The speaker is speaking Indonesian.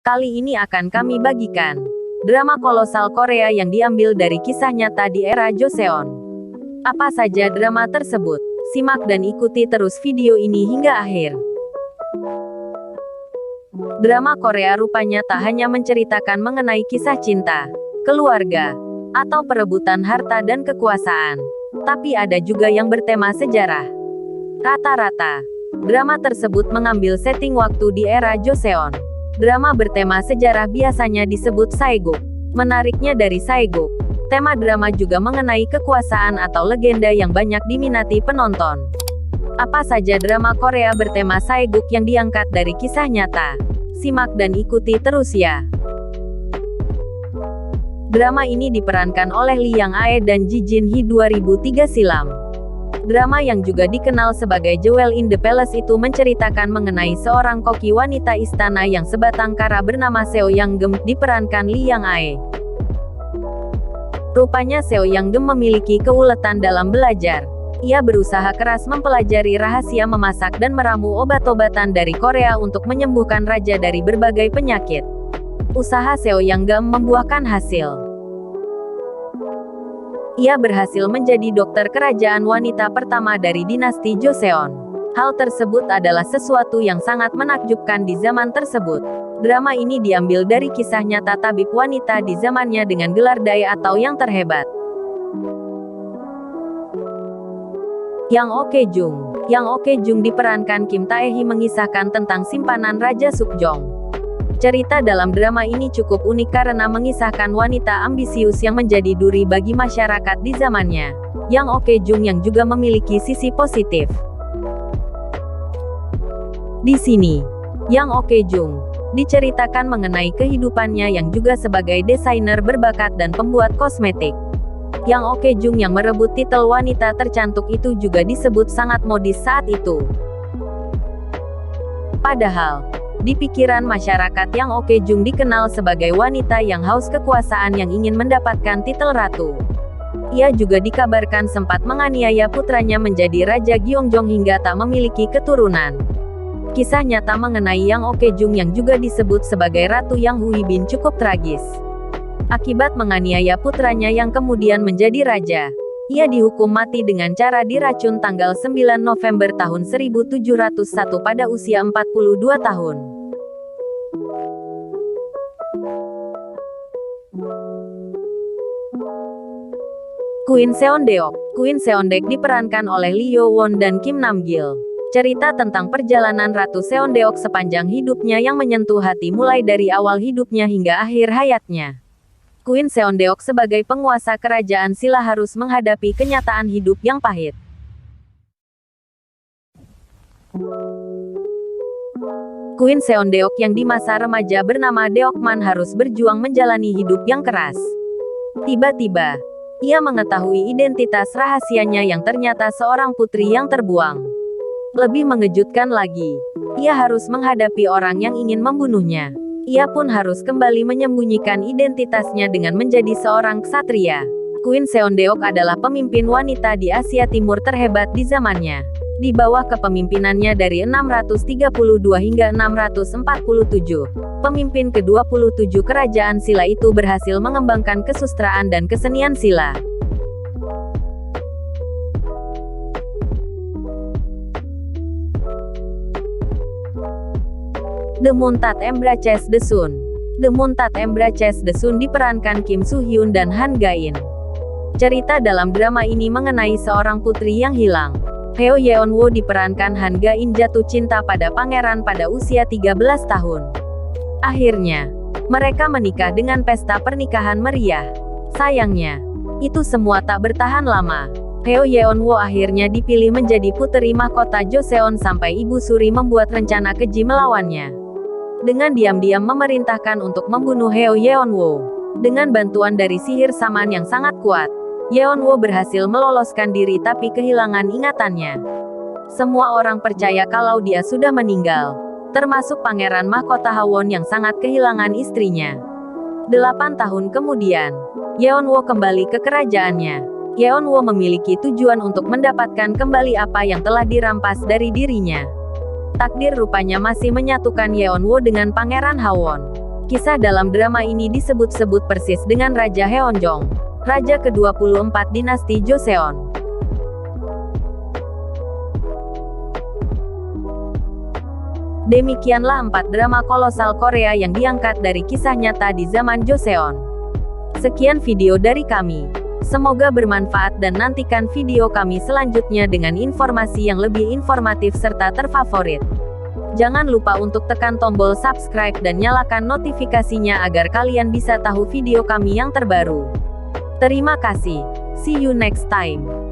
Kali ini akan kami bagikan drama kolosal Korea yang diambil dari kisah nyata di era Joseon. Apa saja drama tersebut? Simak dan ikuti terus video ini hingga akhir. Drama Korea rupanya tak hanya menceritakan mengenai kisah cinta, keluarga, atau perebutan harta dan kekuasaan, tapi ada juga yang bertema sejarah. Rata-rata, drama tersebut mengambil setting waktu di era Joseon. Drama bertema sejarah biasanya disebut saeguk. Menariknya dari saeguk, tema drama juga mengenai kekuasaan atau legenda yang banyak diminati penonton. Apa saja drama Korea bertema saeguk yang diangkat dari kisah nyata? Simak dan ikuti terus ya. Drama ini diperankan oleh Lee Yang Ae dan Ji Jin Hee 2003 silam. Drama yang juga dikenal sebagai Jewel in the Palace itu menceritakan mengenai seorang koki wanita istana yang sebatang kara bernama Seo Yang Gem, diperankan Lee Yang Ae. Rupanya Seo Yang Gem memiliki keuletan dalam belajar. Ia berusaha keras mempelajari rahasia memasak dan meramu obat-obatan dari Korea untuk menyembuhkan raja dari berbagai penyakit. Usaha Seo Yang Gem membuahkan hasil. Ia berhasil menjadi dokter kerajaan wanita pertama dari dinasti Joseon. Hal tersebut adalah sesuatu yang sangat menakjubkan di zaman tersebut. Drama ini diambil dari kisah nyata tabib wanita di zamannya dengan gelar Dae atau yang terhebat. Yang Okejung. Yang Okejung diperankan Kim Tae-hee mengisahkan tentang simpanan Raja Sukjong. Cerita dalam drama ini cukup unik karena mengisahkan wanita ambisius yang menjadi duri bagi masyarakat di zamannya. Yang Okejung yang juga memiliki sisi positif. Di sini, Yang Okejung diceritakan mengenai kehidupannya yang juga sebagai desainer berbakat dan pembuat kosmetik. Yang Okejung yang merebut titel wanita tercantik itu juga disebut sangat modis saat itu. Padahal, di pikiran masyarakat Yang Okejung dikenal sebagai wanita yang haus kekuasaan yang ingin mendapatkan titel ratu. Ia juga dikabarkan sempat menganiaya putranya menjadi Raja Gyeongjong hingga tak memiliki keturunan. Kisah nyata mengenai Yang Okejung yang juga disebut sebagai Ratu Yang Huibin cukup tragis. Akibat menganiaya putranya yang kemudian menjadi raja, ia dihukum mati dengan cara diracun tanggal 9 November tahun 1701 pada usia 42 tahun. Queen Seondeok. Queen Seondeok diperankan oleh Lee Yo Won dan Kim Nam Gil. Cerita tentang perjalanan Ratu Seondeok sepanjang hidupnya yang menyentuh hati mulai dari awal hidupnya hingga akhir hayatnya. Queen Seondeok sebagai penguasa kerajaan Silla harus menghadapi kenyataan hidup yang pahit. Queen Seondeok yang di masa remaja bernama Deokman harus berjuang menjalani hidup yang keras. Tiba-tiba, ia mengetahui identitas rahasianya yang ternyata seorang putri yang terbuang. Lebih mengejutkan lagi, ia harus menghadapi orang yang ingin membunuhnya. Ia pun harus kembali menyembunyikan identitasnya dengan menjadi seorang ksatria. Queen Seondeok adalah pemimpin wanita di Asia Timur terhebat di zamannya. Di bawah kepemimpinannya dari 632 hingga 647, pemimpin ke-27 kerajaan Silla itu berhasil mengembangkan kesustraan dan kesenian Silla. The Moon That Embraces the Sun. The Moon That Embraces the Sun diperankan Kim Soo Hyun dan Han Ga-in. Cerita dalam drama ini mengenai seorang putri yang hilang. Heo Yeon Woo diperankan Han Ga-in jatuh cinta pada pangeran pada usia 13 tahun. Akhirnya, mereka menikah dengan pesta pernikahan meriah. Sayangnya, itu semua tak bertahan lama. Heo Yeon Woo akhirnya dipilih menjadi puteri mahkota Joseon sampai Ibu Suri membuat rencana keji melawannya. Dengan diam-diam memerintahkan untuk membunuh Heo Yeon Woo. Dengan bantuan dari sihir saman yang sangat kuat, Yeon Woo berhasil meloloskan diri tapi kehilangan ingatannya. Semua orang percaya kalau dia sudah meninggal, termasuk pangeran mahkota Hwon yang sangat kehilangan istrinya. 8 tahun kemudian, Yeon Woo kembali ke kerajaannya. Yeon Woo memiliki tujuan untuk mendapatkan kembali apa yang telah dirampas dari dirinya. Takdir rupanya masih menyatukan Yeon Woo dengan Pangeran Hwon. Kisah dalam drama ini disebut-sebut persis dengan Raja Heonjong, Raja ke-24 dinasti Joseon. Demikianlah 4 drama kolosal Korea yang diangkat dari kisah nyata di zaman Joseon. Sekian video dari kami. Semoga bermanfaat dan nantikan video kami selanjutnya dengan informasi yang lebih informatif serta terfavorit. Jangan lupa untuk tekan tombol subscribe dan nyalakan notifikasinya agar kalian bisa tahu video kami yang terbaru. Terima kasih. See you next time.